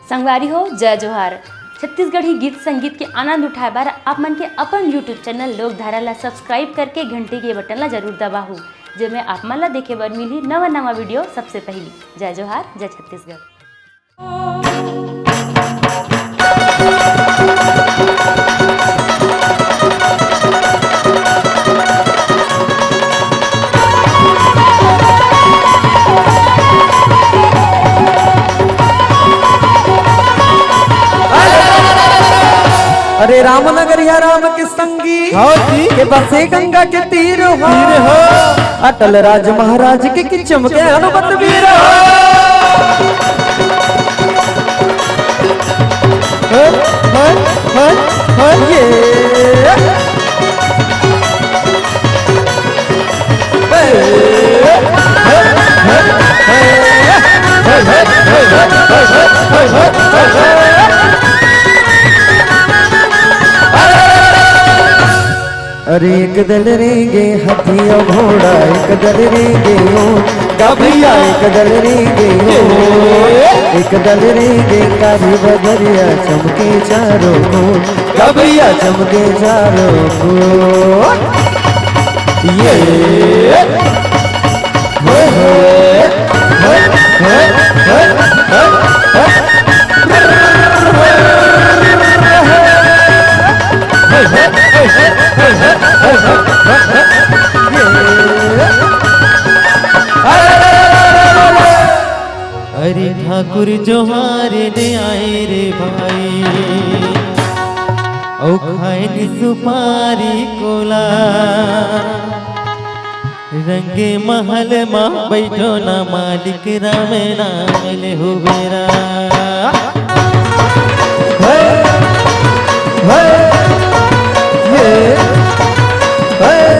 संगवारी हो जय जोहार। छत्तीसगढ़ी गीत संगीत के आनंद उठाए बार आप मन के अपन यूट्यूब चैनल लोकधारा ला सब्सक्राइब करके घंटी के बटन ला जरूर दबाहू, जेमे आप मन ला देखे बर मिली नवा नवा वीडियो सबसे पहली। जय जोहार, जय छत्तीसगढ़। अरे रामनगरिया राम के संगी के बसे गंगा के तीर हो, अटल राज महाराज के चमके हनुमत वीर अरे एक दल रेंगे हाथी और घोड़ा, एक दल रेंगे भैया, एक दल रेंगे एक दल रेंगे कारी बदरिया चमके चारों को, भैया चमके चारों को। ये अरे ठाकुर जोहारे दे आए रे भाई, औ खाए नि सुपारी कोला, रंगे महल माँ बैठो ना मालिक राम नाम ले हो बेरा। Hey!